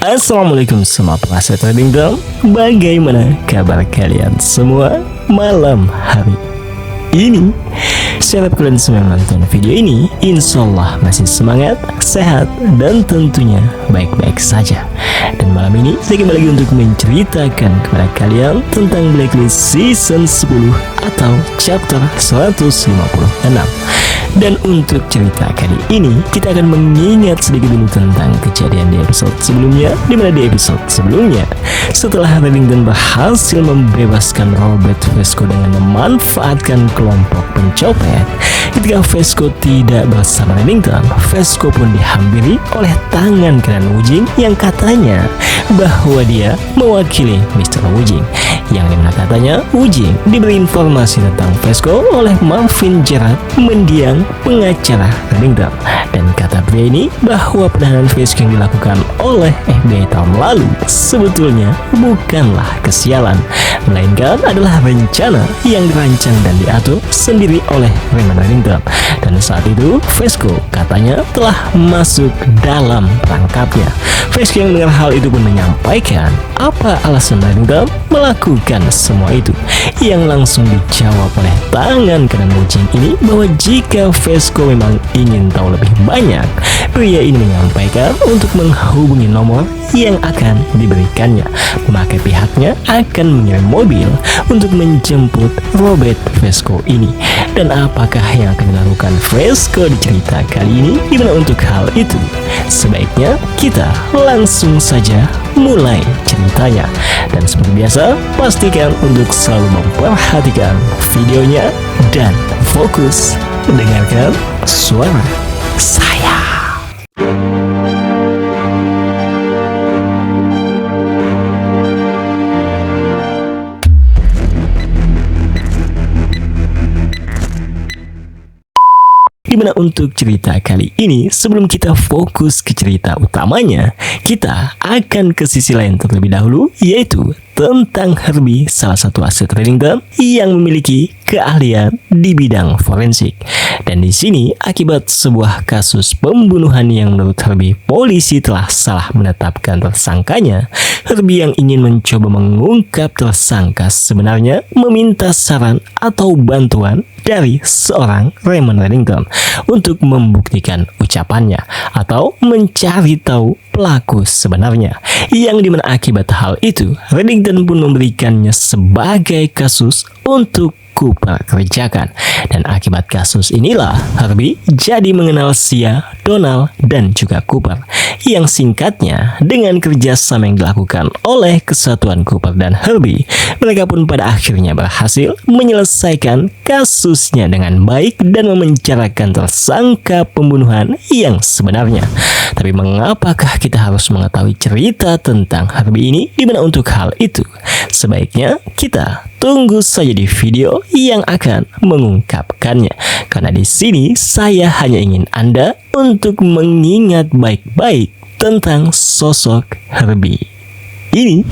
Assalamualaikum semua pengasih trading dong. Bagaimana kabar kalian semua malam hari ini? Saya harap kalian semua menonton video ini insya Allah masih semangat, sehat, dan tentunya baik-baik saja. Dan malam ini saya kembali lagi untuk menceritakan kepada kalian tentang Blacklist Season 10 atau Chapter 156. Dan untuk cerita kali ini kita akan mengingat sedikit dulu tentang kejadian di episode sebelumnya, di mana di episode sebelumnya setelah Reddington berhasil membebaskan Robert Vesco dengan memanfaatkan kelompok pencopet, ketika Vesco tidak bersama Reddington, Vesco pun dihampiri oleh tangan kanan Wujing yang katanya bahwa dia mewakili Mr. Wujing, yang dimana katanya Wujing diberi informasi tentang Vesco oleh Marvin Gerard, mendiang pengacara Reddington. Dan kata pria ini bahwa penahanan Vesco yang dilakukan oleh FBI tahun lalu sebetulnya bukanlah kesialan, melainkan adalah rencana yang dirancang dan diatur sendiri oleh Raymond Reddington. Dan saat itu Vesco katanya telah masuk dalam perangkapnya. Vesco yang mendengar hal itu pun menyampaikan apa alasan Reddington melakukan semua itu, yang langsung dijawab oleh tangan kanan Wujing ini bahwa jika Vesco memang ingin tahu lebih banyak, pria ini menyampaikan untuk menghubungi nomor yang akan diberikannya, maka pihaknya akan mengirim mobil untuk menjemput Robert Vesco ini. Dan apakah yang akan dilakukan Vesco di cerita kali ini? Gimana untuk hal itu? Sebaiknya kita langsung saja mulai ceritanya. Dan seperti biasa, pastikan untuk selalu memperhatikan videonya dan fokus mendengarkan suara saya. Dimana untuk cerita kali ini, sebelum kita fokus ke cerita utamanya, kita akan ke sisi lain terlebih dahulu, yaitu tentang Herbie, salah satu aset Reddington yang memiliki keahlian di bidang forensik. Dan di sini akibat sebuah kasus pembunuhan yang menurut Herbie polisi telah salah menetapkan tersangkanya, Herbie yang ingin mencoba mengungkap tersangka sebenarnya meminta saran atau bantuan dari seorang Raymond Reddington untuk membuktikan ucapannya atau mencari tahu pelaku sebenarnya, yang dimana akibat hal itu Reddington pun memberikannya sebagai kasus untuk Cooper kerjakan. Dan akibat kasus inilah Herbie jadi mengenal Sia, Donald, dan juga Cooper, yang singkatnya dengan kerjasama yang dilakukan oleh kesatuan Cooper dan Herbie, mereka pun pada akhirnya berhasil menyelesaikan kasusnya dengan baik dan memenjarakan tersangka pembunuhan yang sebenarnya. Tapi mengapakah kita harus mengetahui cerita tentang Herbie ini? Dimana untuk hal itu sebaiknya kita tunggu saja di video yang akan mengungkapkannya, karena di sini saya hanya ingin Anda untuk mengingat baik-baik tentang sosok Herbie ini.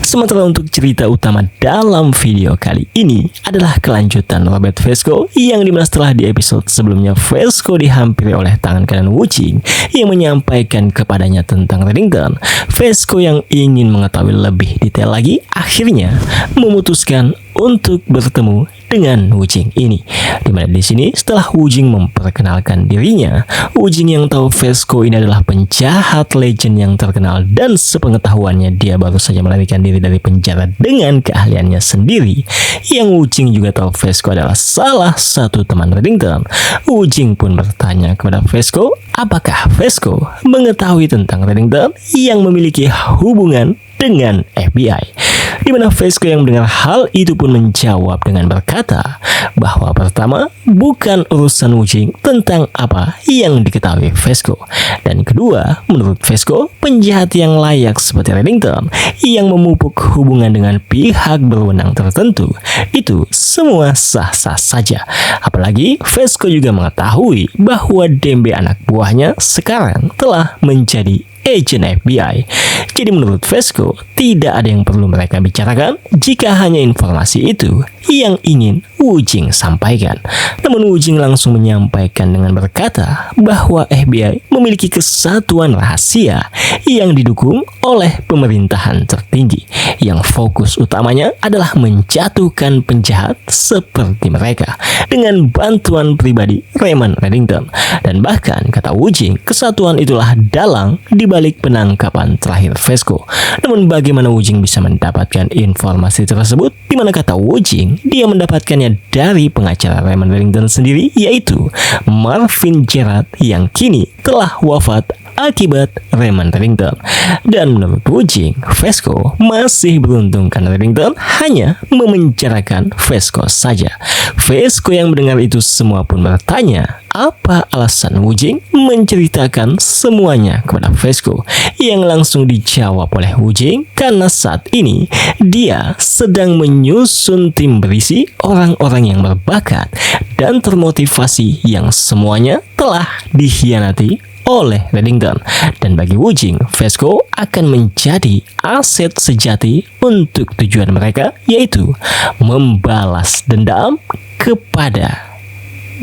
Sementara untuk cerita utama dalam video kali ini adalah kelanjutan Robert Vesco, yang dimana setelah di episode sebelumnya Vesco dihampiri oleh tangan kanan Wujing yang menyampaikan kepadanya tentang Reddington. Vesco yang ingin mengetahui lebih detail lagi akhirnya memutuskan untuk bertemu dengan Wujing ini. Dimana di sini setelah Wujing memperkenalkan dirinya, Wujing yang tahu Vesco ini adalah penjahat legend yang terkenal dan sepengetahuannya dia baru saja melarikan diri dari penjara dengan keahliannya sendiri. Yang Wujing juga tahu Vesco adalah salah satu teman Reddington. Wujing pun bertanya kepada Vesco apakah Vesco mengetahui tentang Reddington yang memiliki hubungan dengan FBI. Di mana Vesco yang mendengar hal itu pun menjawab dengan berkata bahwa pertama, bukan urusan Wujing tentang apa yang diketahui Vesco, dan kedua, menurut Vesco, penjahat yang layak seperti Reddington yang memupuk hubungan dengan pihak berwenang tertentu itu semua sah-sah saja. Apalagi Vesco juga mengetahui bahwa Dembe anak buahnya sekarang telah menjadi agen FBI. Jadi menurut Vesco, tidak ada yang perlu mereka bicarakan jika hanya informasi itu yang ingin Wujing sampaikan. Namun Wujing langsung menyampaikan dengan berkata bahwa FBI memiliki kesatuan rahasia yang didukung oleh pemerintahan tertinggi yang fokus utamanya adalah menjatuhkan penjahat seperti mereka dengan bantuan pribadi Raymond Reddington. Dan bahkan kata Wujing, kesatuan itulah dalang dibalik penangkapan terakhir Vesco. Namun bagaimana Wujing bisa mendapatkan informasi tersebut? Di mana kata Wujing, dia mendapatkannya dari pengacara Raymond Reddington sendiri, yaitu Marvin Gerard yang kini telah wafat akibat Raymond Reddington. Dan menurut Wujing, Vesco masih beruntung karena Reddington hanya memenjarakan Vesco saja. Vesco yang mendengar itu semua pun bertanya, apa alasan Wujing menceritakan semuanya kepada Vesco, yang langsung dijawab oleh Wujing karena saat ini dia sedang menyusun tim berisi orang-orang yang berbakat dan termotivasi yang semuanya telah dikhianati oleh Reddington. Dan bagi Wujing, Vesco akan menjadi aset sejati untuk tujuan mereka, yaitu membalas dendam kepada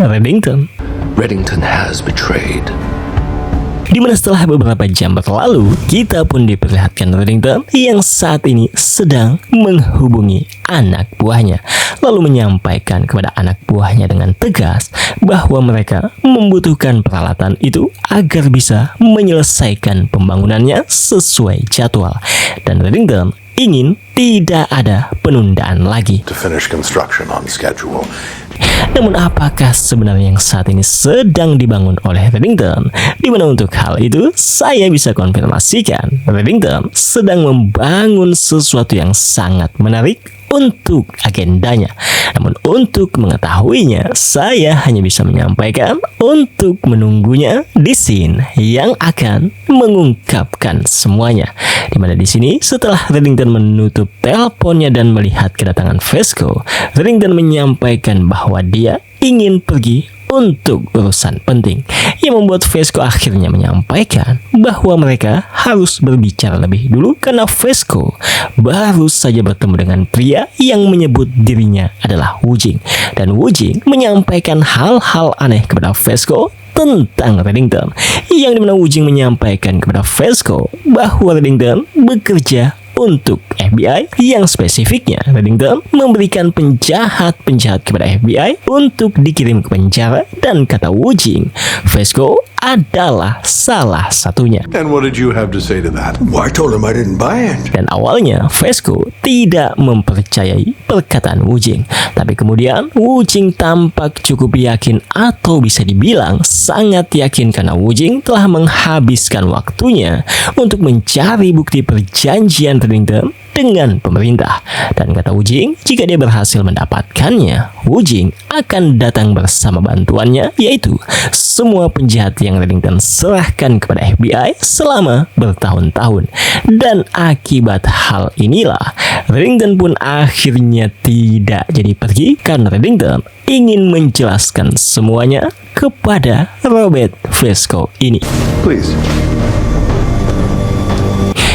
Reddington. Reddington has betrayed. Dimana setelah beberapa jam berlalu, kita pun diperlihatkan Reddington yang saat ini sedang menghubungi anak buahnya, lalu menyampaikan kepada anak buahnya dengan tegas bahwa mereka membutuhkan peralatan itu agar bisa menyelesaikan pembangunannya sesuai jadwal. Dan Reddington ingin tidak ada penundaan lagi. To finish construction on schedule. Namun apakah sebenarnya yang saat ini sedang dibangun oleh Reddington? Dimana untuk hal itu saya bisa konfirmasikan Reddington sedang membangun sesuatu yang sangat menarik untuk agendanya. Namun untuk mengetahuinya, saya hanya bisa menyampaikan untuk menunggunya di scene yang akan mengungkapkan semuanya. Dimana di sini setelah Reddington menutup teleponnya dan melihat kedatangan Vesco, Reddington menyampaikan bahwa dia ingin pergi untuk urusan penting, yang membuat Vesco akhirnya menyampaikan bahwa mereka harus berbicara lebih dulu karena Vesco baru saja bertemu dengan pria yang menyebut dirinya adalah Wujing. Dan Wujing menyampaikan hal-hal aneh kepada Vesco tentang Reddington, yang dimana Wujing menyampaikan kepada Vesco bahwa Reddington bekerja untuk FBI, yang spesifiknya Reddington memberikan penjahat-penjahat kepada FBI untuk dikirim ke penjara. Dan kata Wujing, Vesco adalah salah satunya. And what did you have to say to that? Well, I told him I didn't buy it. Dan awalnya Vesco tidak mempercayai perkataan Wujing, tapi kemudian Wujing tampak cukup yakin, atau bisa dibilang sangat yakin, karena Wujing telah menghabiskan waktunya untuk mencari bukti perjanjian Reddington dengan pemerintah. Dan kata Wujing, jika dia berhasil mendapatkannya, Wujing akan datang bersama bantuannya, yaitu semua penjahat yang Reddington serahkan kepada FBI selama bertahun-tahun. Dan akibat hal inilah, Reddington pun akhirnya tidak jadi pergi karena Reddington ingin menjelaskan semuanya kepada Robert Vesco ini. Please.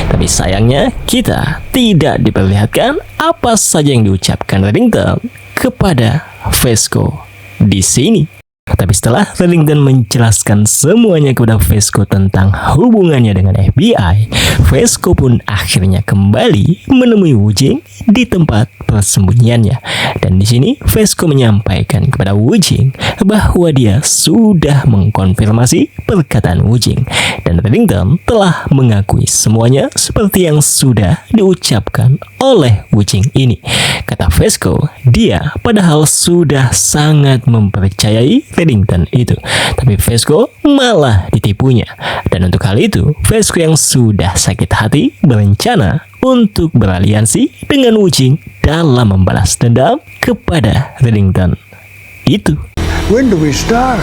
Tapi sayangnya kita tidak diperlihatkan apa saja yang diucapkan Reddington kepada Vesco di sini. Tapi setelah Reddington menjelaskan semuanya kepada Vesco tentang hubungannya dengan FBI, Vesco pun akhirnya kembali menemui Wujing di tempat persembunyiannya. Dan di sini Vesco menyampaikan kepada Wujing bahwa dia sudah mengkonfirmasi perkataan Wujing, dan Reddington telah mengakui semuanya seperti yang sudah diucapkan oleh Wujing ini. Kata Vesco, dia padahal sudah sangat mempercayai Reddington itu, tapi Vesco malah ditipunya. Dan untuk hal itu, Vesco yang sudah sakit hati berencana untuk beraliansi dengan Wujing dalam membalas dendam kepada Reddington itu. When do we start?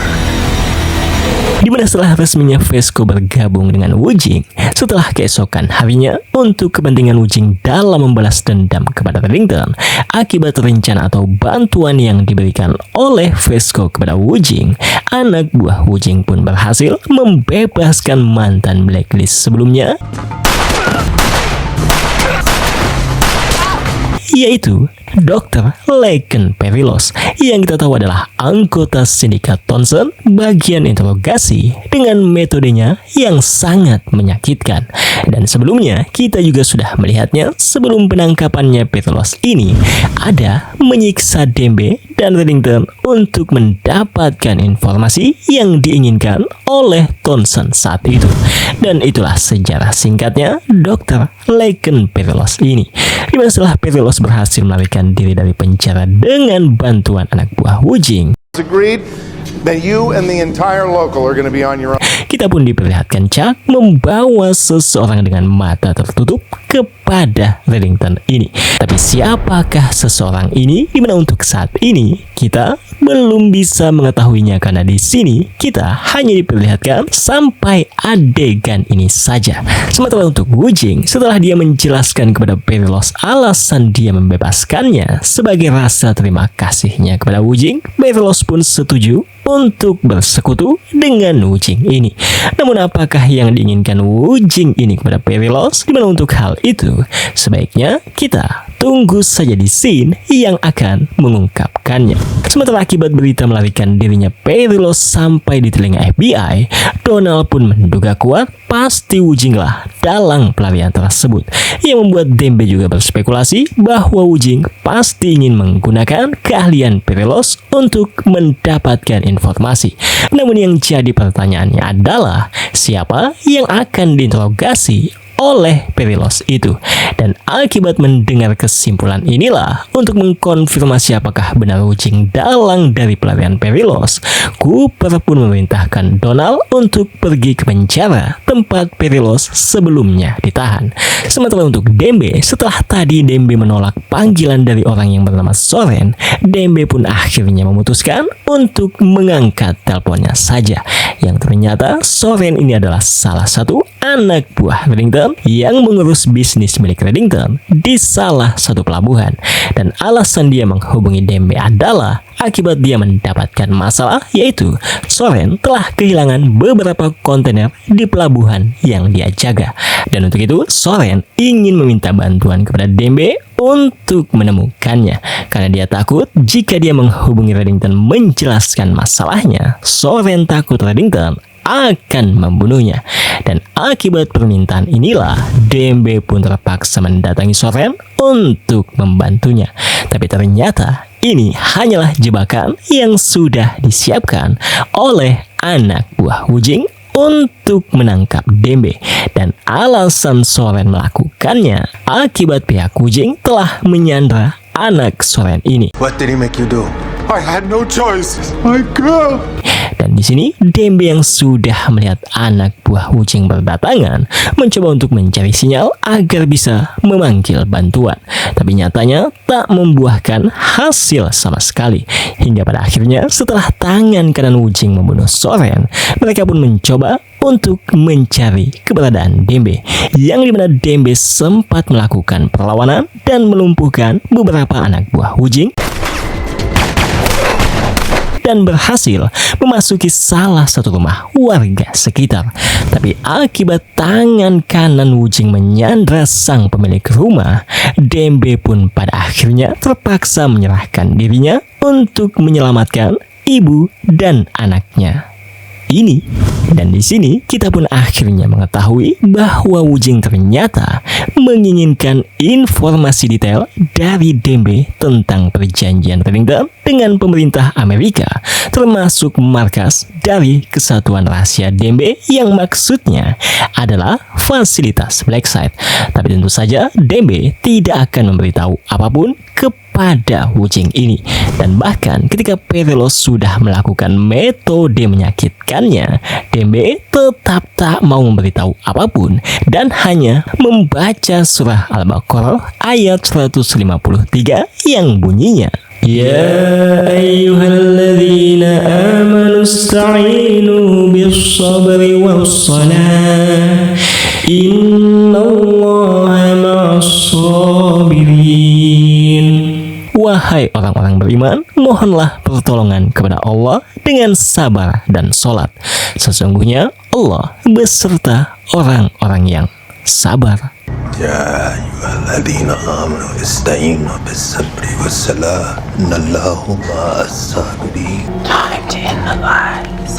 Dimana setelah resminya Vesco bergabung dengan Wujing setelah keesokan harinya untuk kepentingan Wujing dalam membalas dendam kepada Reddington akibat rencana atau bantuan yang diberikan oleh Vesco kepada Wujing, anak buah Wujing pun berhasil membebaskan mantan blacklist sebelumnya, yaitu Dr. Laken Perillos, yang kita tahu adalah anggota sindikat Thompson, bagian interogasi dengan metodenya yang sangat menyakitkan. Dan sebelumnya kita juga sudah melihatnya sebelum penangkapannya. Perillos ini ada menyiksa Dembe dan Reddington untuk mendapatkan informasi yang diinginkan oleh Thompson saat itu. Dan itulah sejarah singkatnya Dr. Laken Perillos ini. Di mana setelah Perillos berhasil melarikan diri dari penjara dengan bantuan anak buah Wujing, agreed that you and the entire local are going to be on your own. kita pun diperlihatkan Chuck membawa seseorang dengan mata tertutup kepada Reddington ini. Tapi siapakah seseorang ini? Dimana untuk saat ini kita belum bisa mengetahuinya, karena di sini kita hanya diperlihatkan sampai adegan ini saja. Sementara untuk Wujing, setelah dia menjelaskan kepada Perillos alasan dia membebaskannya sebagai rasa terima kasihnya kepada Wujing, Perillos pun setuju untuk bersekutu dengan Wujing ini. Namun apakah yang diinginkan Wujing ini kepada Perillos? Dimana untuk hal itu sebaiknya kita tunggu saja di scene yang akan mengungkapkannya. Sementara akibat berita melarikan dirinya Perillos sampai di telinga FBI, Donald pun menduga kuat pasti Wujing lah dalang pelarian tersebut, yang membuat Dembe juga berspekulasi bahwa Wujing pasti ingin menggunakan keahlian Perillos untuk mendapatkan informasi. Namun yang jadi pertanyaannya adalah siapa yang akan diinterogasi oleh Perillos itu. Dan akibat mendengar kesimpulan inilah, untuk mengkonfirmasi apakah benar Wujing dalang dari pelarian Perillos, Cooper pun memerintahkan Donald untuk pergi ke penjara tempat Perillos sebelumnya ditahan. Sementara untuk Dembe, setelah tadi Dembe menolak panggilan dari orang yang bernama Soren, Dembe pun akhirnya memutuskan untuk mengangkat teleponnya saja. Yang ternyata Soren ini adalah salah satu anak buah Reddington yang mengurus bisnis milik Reddington di salah satu pelabuhan. Dan alasan dia menghubungi Dembe adalah akibat dia mendapatkan masalah, yaitu Soren telah kehilangan beberapa kontainer di pelabuhan yang dia jaga. Dan untuk itu Soren ingin meminta bantuan kepada Dembe untuk menemukannya, karena dia takut jika dia menghubungi Reddington menjelaskan masalahnya, Soren takut Reddington akan membunuhnya. Dan akibat permintaan inilah Dembe pun terpaksa mendatangi Soren untuk membantunya. Tapi ternyata ini hanyalah jebakan yang sudah disiapkan oleh anak buah Wujing untuk menangkap Dembe. Dan alasan Soren melakukannya akibat pihak Wujing telah menyandra anak Soren ini. What did he make you do? I had no choice. My girl. Dan di sini Dembe yang sudah melihat anak buah Wujing berdatangan mencoba untuk mencari sinyal agar bisa memanggil bantuan. Tapi nyatanya tak membuahkan hasil sama sekali. Hingga pada akhirnya setelah tangan kanan Wujing membunuh Soren, mereka pun mencoba untuk mencari keberadaan Dembe, yang dimana Dembe sempat melakukan perlawanan dan melumpuhkan beberapa anak buah Wujing dan berhasil memasuki salah satu rumah warga sekitar. Tapi akibat tangan kanan Wujing menyandra sang pemilik rumah, Dembe pun pada akhirnya terpaksa menyerahkan dirinya untuk menyelamatkan ibu dan anaknya ini. Dan di sini kita pun akhirnya mengetahui bahwa Wujing ternyata menginginkan informasi detail dari Dembe tentang perjanjian Reddington dengan pemerintah Amerika, termasuk markas dari Kesatuan Rahasia Dembe yang maksudnya adalah fasilitas Blacksite. Tapi tentu saja Dembe tidak akan memberitahu apapun kepada Wujing ini. Dan bahkan ketika Perillos sudah melakukan metode menyakitkannya, Dembe tetap tak mau memberitahu apapun dan hanya membaca surah Al-Baqarah ayat 153 yang bunyinya, Ya ayyuhalladzina amanu ista'inu bis-sabri was-salah innallaha ma'as-sabirin. Wahai orang-orang beriman, mohonlah pertolongan kepada Allah dengan sabar dan sholat. Sesungguhnya Allah beserta orang-orang yang sabar. يا أيها الذين آمنوا استعينوا بالصبر والصلاة إن الله مع الصابرين. Time to end the lies.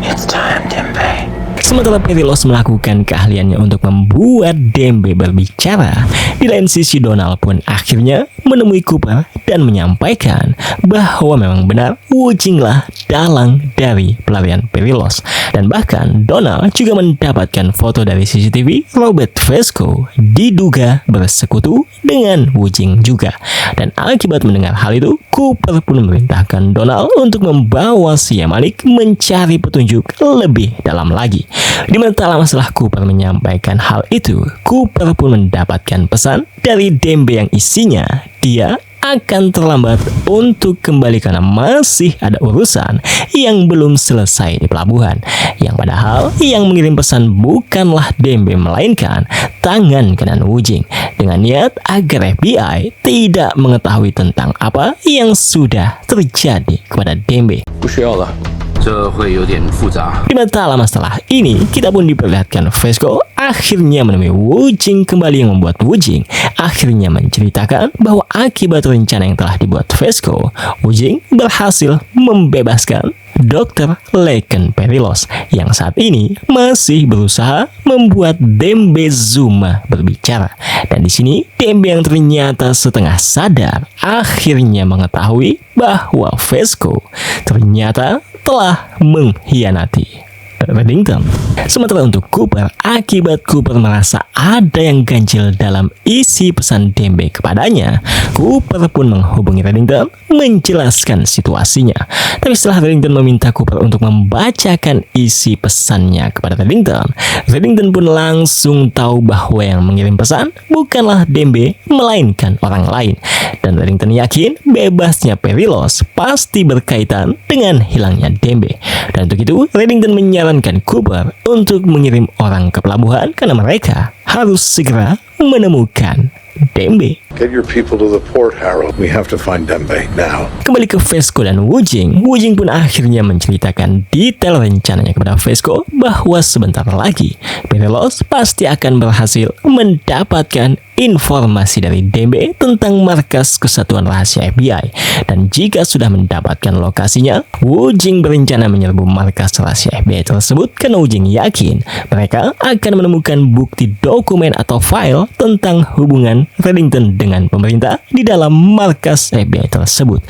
It's time, Dembe. Sementara Perilos melakukan keahliannya untuk membuat Dembe berbicara, di lain sisi Donald pun akhirnya menemui Cooper dan menyampaikan bahwa memang benar Wujing lah dalang dari pelarian Perilos. Dan bahkan Donald juga mendapatkan foto dari CCTV Robert Vesco diduga bersekutu dengan Wujing juga. Dan akibat mendengar hal itu, Cooper pun memerintahkan Donald untuk membawa Siam Malik mencari petunjuk lebih dalam lagi. Di mana tak lama setelah Cooper menyampaikan hal itu, Cooper pun mendapatkan pesan dari Dembe yang isinya dia akan terlambat untuk kembali karena masih ada urusan yang belum selesai di pelabuhan. Yang padahal yang mengirim pesan bukanlah Dembe melainkan tangan kanan Wujing dengan niat agar FBI tidak mengetahui tentang apa yang sudah terjadi kepada Dembe. 不需要了，这会有点复杂。 Di mana tak lama setelah ini, kita pun diperlihatkan Vesco akhirnya menemui Wujing kembali yang membuat Wujing akhirnya menceritakan bahwa akibat rencana yang telah dibuat Vesco, Wujing berhasil membebaskan Dr. Leken Perilos yang saat ini masih berusaha membuat Dembe Zuma berbicara. Dan di sini Dembe yang ternyata setengah sadar akhirnya mengetahui bahwa Vesco ternyata telah mengkhianati Reddington. Sementara untuk Cooper, akibat Cooper merasa ada yang ganjil dalam isi pesan Dembe kepadanya, Cooper pun menghubungi Reddington menjelaskan situasinya. Tapi setelah Reddington meminta Cooper untuk membacakan isi pesannya kepada Reddington, Reddington pun langsung tahu bahwa yang mengirim pesan bukanlah Dembe melainkan orang lain. Dan Reddington yakin bebasnya Perilos pasti berkaitan dengan hilangnya Dembe. Dan untuk itu Reddington menyarankan Cooper untuk mengirim orang ke pelabuhan karena mereka harus segera menemukan Dembe. Get your people to the port, Harold. We have to find Dembe now. Kembali ke Vesco dan Wujing, Wujing pun akhirnya menceritakan detail rencananya kepada Vesco bahwa sebentar lagi Perilos pasti akan berhasil mendapatkan informasi dari Dembe tentang markas kesatuan rahasia FBI. Dan jika sudah mendapatkan lokasinya, Wujing berencana menyerbu markas rahasia FBI tersebut karena Wujing yakin mereka akan menemukan bukti dokumen atau file tentang hubungan Reddington dengan pemerintah di dalam markas FBI tersebut.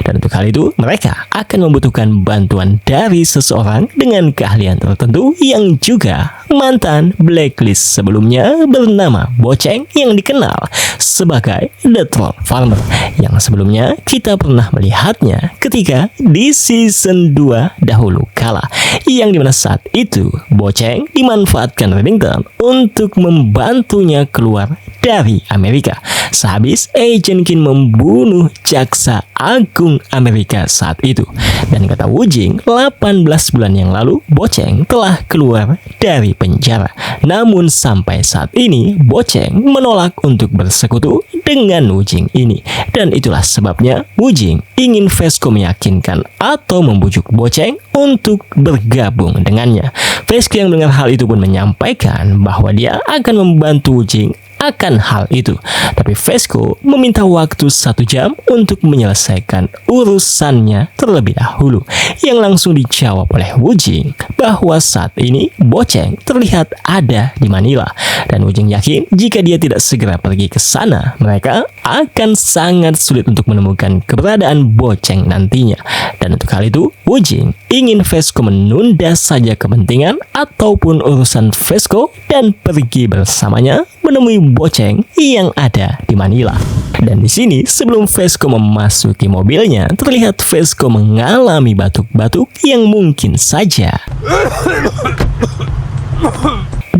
Dan untuk hal itu, mereka akan membutuhkan bantuan dari seseorang dengan keahlian tertentu yang juga mantan blacklist sebelumnya bernama Boceng yang dikenal sebagai The Troll Farmer yang sebelumnya kita pernah melihatnya ketika di season 2 dahulu kala, yang dimana saat itu Boceng dimanfaatkan Reddington untuk membantunya keluar dari Amerika sehabis Agent Kin membunuh Jaksa Agung Amerika saat itu. Dan kata Wujing, 18 bulan yang lalu Boceng telah keluar dari penjara. Namun sampai saat ini Boceng menolak untuk bersekutu dengan Wujing ini. Dan itulah sebabnya Wujing ingin Vesco meyakinkan atau membujuk Boceng untuk bergabung dengannya. Vesco yang mendengar hal itu pun menyampaikan bahwa dia akan membantu Wujing akan hal itu. Tapi Vesco meminta waktu 1 jam untuk menyelesaikan urusannya terlebih dahulu, yang langsung dijawab oleh Wujing bahwa saat ini Boceng terlihat ada di Manila. Dan Wujing yakin jika dia tidak segera pergi ke sana, mereka akan sangat sulit untuk menemukan keberadaan Boceng nantinya. Dan untuk hal itu, Wujing ingin Vesco menunda saja kepentingan ataupun urusan Vesco dan pergi bersamanya menemui Boceng yang ada di Manila. Dan di sini sebelum Vesco memasuki mobilnya, terlihat Vesco mengalami batuk-batuk yang mungkin saja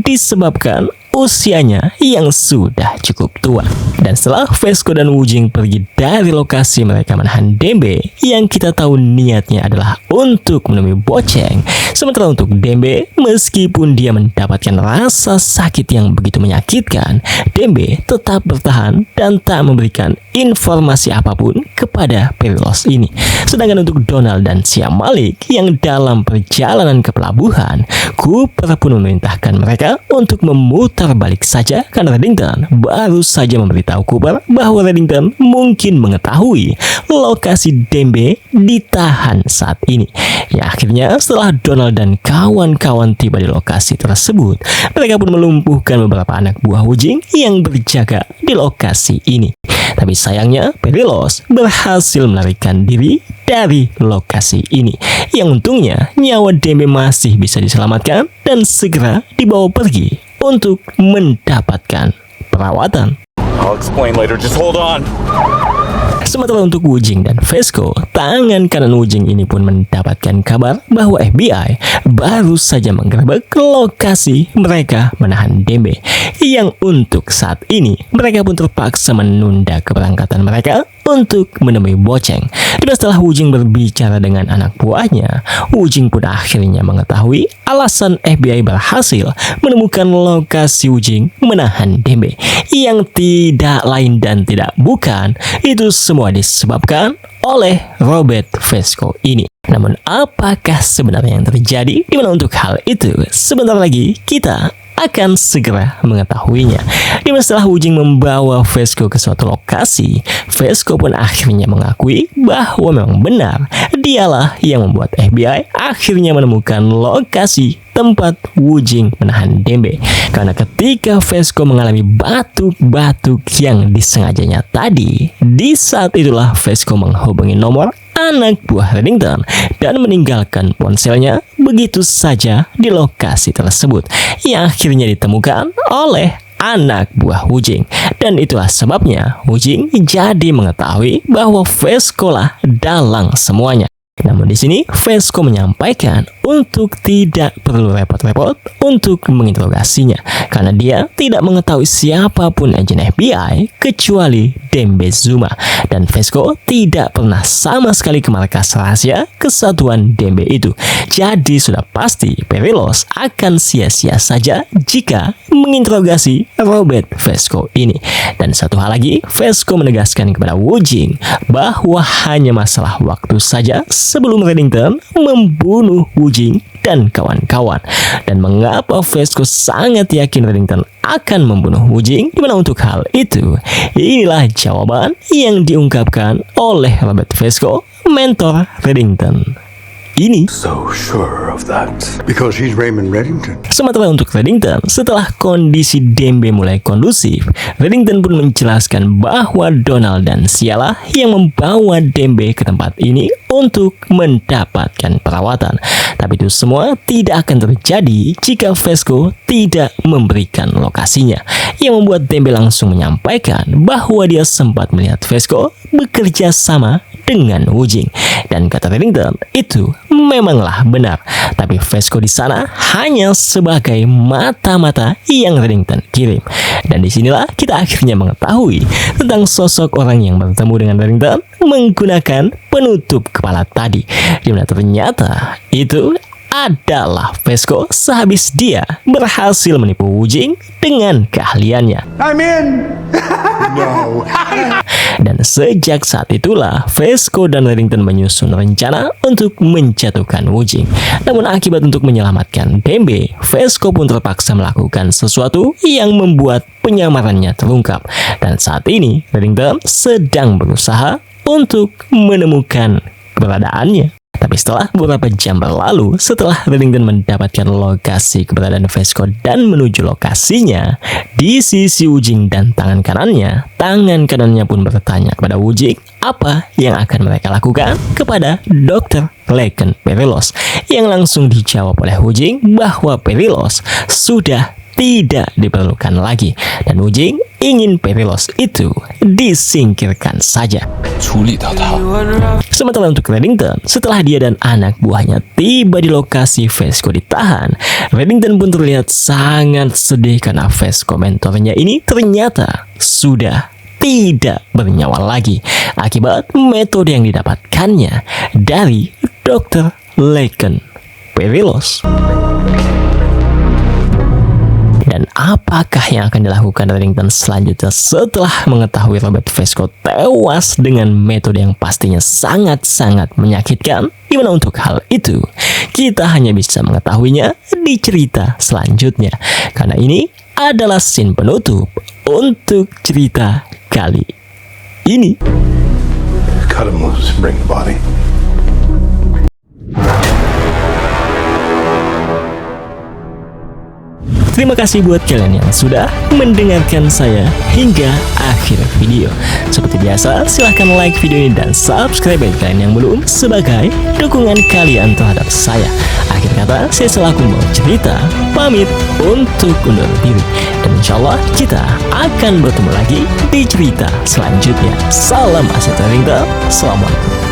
disebabkan usianya yang sudah cukup tua. Dan setelah Vesco dan Wujing pergi dari lokasi mereka menahan Dembe, yang kita tahu niatnya adalah untuk menemui Boceng. Sementara untuk Dembe, meskipun dia mendapatkan rasa sakit yang begitu menyakitkan, Dembe tetap bertahan dan tak memberikan informasi apapun kepada Perilos ini. Sedangkan untuk Donald dan Siam Malik yang dalam perjalanan ke pelabuhan, Cooper pun memerintahkan mereka untuk memutar putar balik saja karena Reddington baru saja memberitahu Cooper bahwa Reddington mungkin mengetahui lokasi Dembe ditahan saat ini. Ya, akhirnya setelah Donald dan kawan-kawan tiba di lokasi tersebut, mereka pun melumpuhkan beberapa anak buah Wujing yang berjaga di lokasi ini. Tapi sayangnya Perilos berhasil melarikan diri dari lokasi ini, yang untungnya nyawa Dembe masih bisa diselamatkan dan segera dibawa pergi untuk mendapatkan perawatan. I'll explain later, just hold on. Sementara untuk Wujing dan Vesco, tangan kanan Wujing ini pun mendapatkan kabar bahwa FBI baru saja menggerebek lokasi mereka menahan Dembe, yang untuk saat ini mereka pun terpaksa menunda keberangkatan mereka untuk menemui Boceng. Dan setelah Wujing berbicara dengan anak buahnya, Wujing pun akhirnya mengetahui alasan FBI berhasil menemukan lokasi Wujing menahan Dembe, yang tidak lain dan tidak bukan itu semua disebabkan oleh Robert Vesco ini. Namun apakah sebenarnya yang terjadi? Dimana untuk hal itu sebentar lagi kita akan segera mengetahuinya. Dimana setelah Wujing membawa Vesco ke suatu lokasi, Vesco pun akhirnya mengakui bahwa memang benar dialah yang membuat FBI akhirnya menemukan lokasi tempat Wujing menahan Dembe. Karena ketika Vesco mengalami batuk-batuk yang disengajanya tadi, di saat itulah Vesco menghubungi nomor anak buah Reddington dan meninggalkan ponselnya begitu saja di lokasi tersebut, yang akhirnya ditemukan oleh anak buah Wujing. Dan itulah sebabnya Wujing jadi mengetahui bahwa Vesco lah dalang semuanya. Namun di sini Vesco menyampaikan untuk tidak perlu repot-repot untuk menginterogasinya, karena dia tidak mengetahui siapapun agen FBI kecuali Dembe Zuma, dan Vesco tidak pernah sama sekali ke markas rahasia kesatuan Dembe itu. Jadi sudah pasti Perilos akan sia-sia saja jika menginterogasi Robert Vesco ini. Dan satu hal lagi, Vesco menegaskan kepada Wujing bahwa hanya masalah waktu saja sebelum Reddington membunuh Wujing dan kawan-kawan. Dan mengapa Vesco sangat yakin Reddington akan membunuh Wujing? Dimana untuk hal itu, inilah jawaban yang diungkapkan oleh Robert Vesco, mentor Reddington ini. So sure of that. Because he's Raymond Reddington. Sementara untuk Reddington, setelah kondisi Dembe mulai kondusif, Reddington pun menjelaskan bahwa Donald dan Sialah yang membawa Dembe ke tempat ini untuk mendapatkan perawatan. Tapi itu semua tidak akan terjadi jika Vesco tidak memberikan lokasinya, yang membuat Dembe langsung menyampaikan bahwa dia sempat melihat Vesco bekerja sama dengan Wujing. Dan kata Reddington, itu memanglah benar. Tapi Vesco di sana hanya sebagai mata-mata yang Reddington kirim. Dan disinilah kita akhirnya mengetahui tentang sosok orang yang bertemu dengan Reddington menggunakan penutup kepala tadi, dimana ternyata itu adalah Vesco sehabis dia berhasil menipu Wujing dengan keahliannya. I'm in. No. Dan sejak saat itulah Vesco dan Reddington menyusun rencana untuk menjatuhkan Wujing. Namun akibat untuk menyelamatkan Dembe, Vesco pun terpaksa melakukan sesuatu yang membuat penyamarannya terungkap. Dan saat ini Reddington sedang berusaha untuk menemukan keberadaannya. Tapi setelah beberapa jam berlalu, setelah Reddington mendapatkan lokasi keberadaan Vesco dan menuju lokasinya, di sisi Wujing dan tangan kanannya pun bertanya kepada Wujing apa yang akan mereka lakukan kepada Dr. Laken Perilos, yang langsung dijawab oleh Wujing bahwa Perilos sudah tidak diperlukan lagi, dan Wujing ingin Perilos itu disingkirkan saja. Sementara untuk Reddington, setelah dia dan anak buahnya tiba di lokasi Vesco ditahan, Reddington pun terlihat sangat sedih karena Vesco mentornya ini ternyata sudah tidak bernyawa lagi akibat metode yang didapatkannya dari Dr. Laken Perilos. Dan apakah yang akan dilakukan Reddington selanjutnya setelah mengetahui Robert Vesco tewas dengan metode yang pastinya sangat-sangat menyakitkan? Dimana untuk hal itu, kita hanya bisa mengetahuinya di cerita selanjutnya. Karena ini adalah scene penutup untuk cerita kali ini. Cut him loose, bring the body. Terima kasih buat kalian yang sudah mendengarkan saya hingga akhir video. Seperti biasa, silahkan like video ini dan subscribe bagi kalian yang belum sebagai dukungan kalian terhadap saya. Akhir kata, saya selaku mau cerita, pamit untuk undur diri. Dan insya Allah kita akan bertemu lagi di cerita selanjutnya. Salam Aset Ringta. Assalamualaikum.